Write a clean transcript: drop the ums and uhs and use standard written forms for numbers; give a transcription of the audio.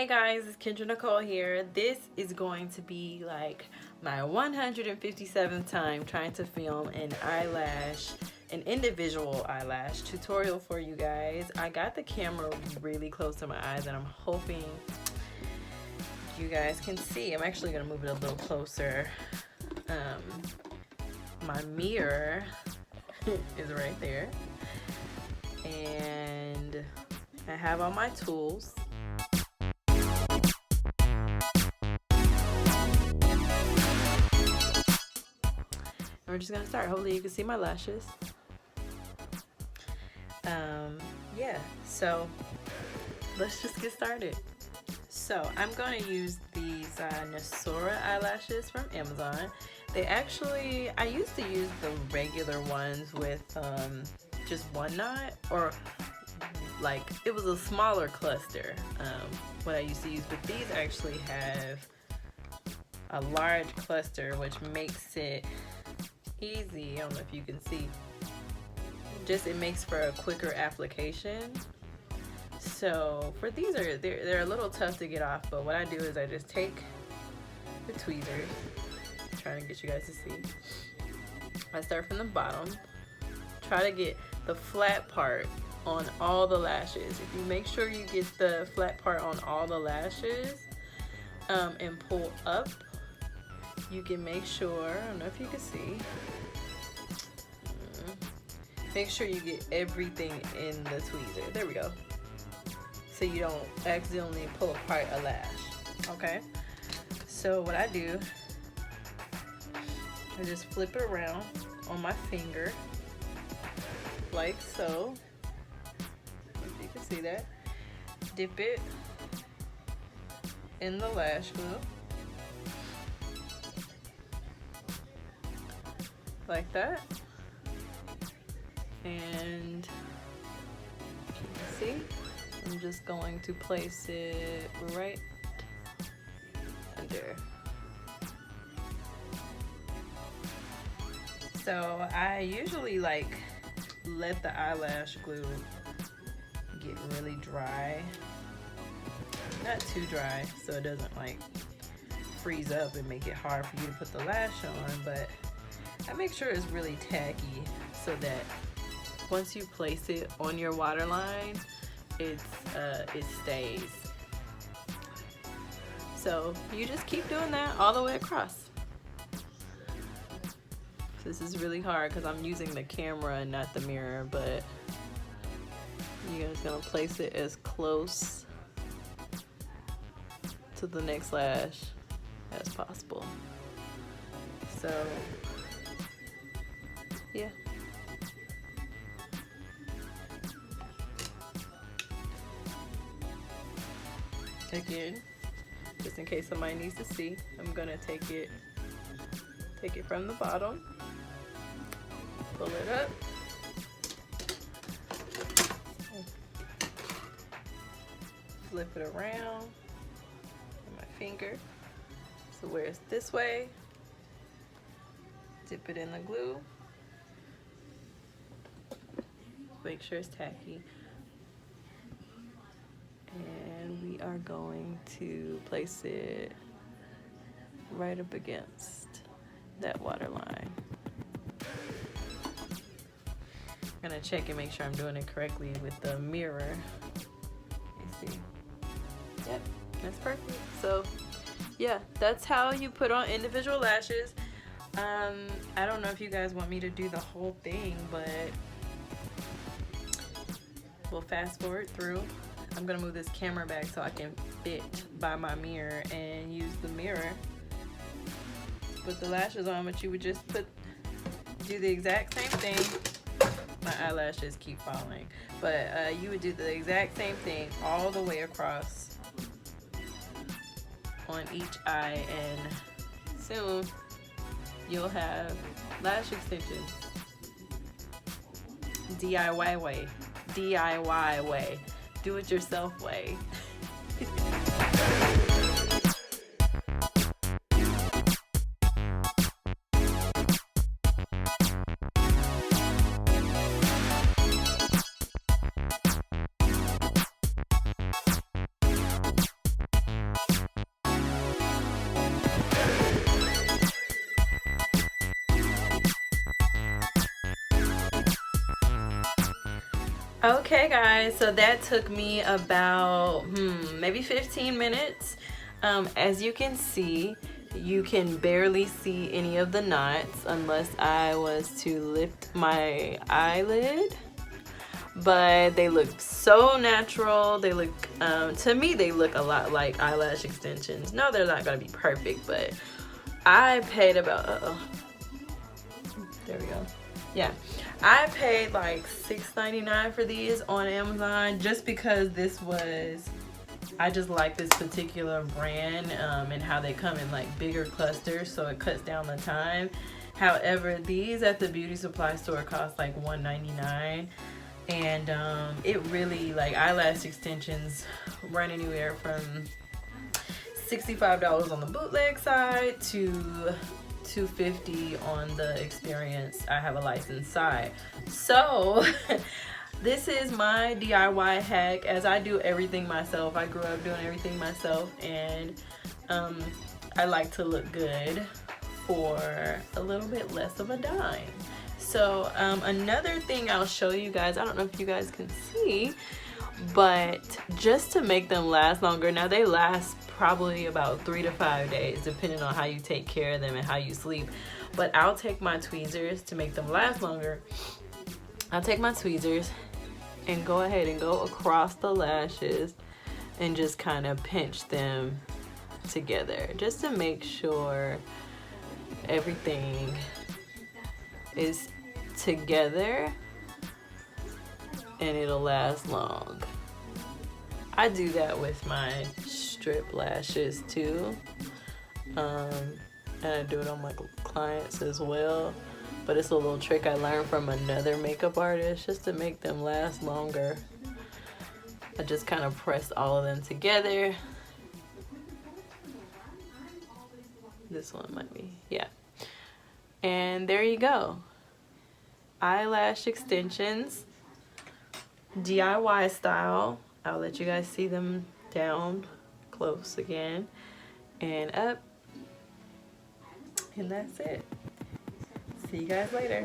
Hey guys, it's Kendra Nicole here. This is going to be like my 157th time trying to film an individual eyelash tutorial for you guys. I got the camera really close to my eyes and I'm hoping you guys can see. I'm actually gonna move it a little closer. My mirror is right there. And I have all my tools. We're just gonna start. Hopefully you can see my lashes. Yeah, so let's just get started. So I'm gonna use these Nasura eyelashes from Amazon. I used to use the regular ones with just one knot, or like it was a smaller cluster, what I used to use, but these actually have a large cluster, which makes it easy. I don't know if you can see, it makes for a quicker application. So for these, they're a little tough to get off, but what I do is I just take the tweezers, trying to get you guys to see. I start from the bottom, try to get the flat part on all the lashes. If you make sure you get the flat part on all the lashes, and pull up, you can make sure, I don't know if you can see, make sure you get everything in the tweezer. There we go. So you don't accidentally pull apart a lash, okay? So what I do, I just flip it around on my finger, like so. If you can see that. Dip it in the lash glue, like that. And you can see, I'm just going to place it right under. So I usually let the eyelash glue get really dry, not too dry so it doesn't freeze up and make it hard for you to put the lash on, but I make sure it's really tacky so that once you place it on your waterline, it stays. So you just keep doing that all the way across. This is really hard because I'm using the camera and not the mirror, but you're just gonna place it as close to the next lash as possible. So yeah. Again, just in case somebody needs to see, I'm gonna take it from the bottom, pull it up, flip it around with my finger, so where it's this way, dip it in the glue, make sure it's tacky. And we are going to place it right up against that water line. I'm gonna check and make sure I'm doing it correctly with the mirror. You see? Yep, that's perfect. So yeah, that's how you put on individual lashes. I don't know if you guys want me to do the whole thing, but we'll fast forward through. I'm gonna move this camera back so I can fit by my mirror and use the mirror to put the lashes on, but you would just do the exact same thing. My eyelashes keep falling, but you would do the exact same thing all the way across on each eye, and soon you'll have lash extensions. DIY way. DIY way. Do it yourself way. Okay guys, so that took me about maybe 15 minutes. As you can see, you can barely see any of the knots unless I was to lift my eyelid, but they look so natural. They look, to me, they look a lot like eyelash extensions. No, they're not gonna be perfect, but I paid about, there we go. Yeah, I paid like $6.99 for these on Amazon just because this was, I just like this particular brand and how they come in like bigger clusters, so it cuts down the time. However, these at the beauty supply store cost like $1.99, and it really, like, eyelash extensions run anywhere from $65 on the bootleg side to $250 on the experience I have a licensed side. So this is my DIY hack, as I do everything myself. I grew up doing everything myself, and I like to look good for a little bit less of a dime. So another thing I'll show you guys, I don't know if you guys can see, but just to make them last longer, now they last probably about 3 to 5 days depending on how you take care of them and how you sleep, but I'll take my tweezers to make them last longer. I'll take my tweezers and go ahead and go across the lashes and just kind of pinch them together just to make sure everything is together and it'll last long. I do that with my strip lashes too, and I do it on my clients as well, but it's a little trick I learned from another makeup artist just to make them last longer. I just kind of press all of them together. This one might be, yeah. And there you go. Eyelash extensions, DIY style. I'll let you guys see them down close again and up. And that's it. See you guys later.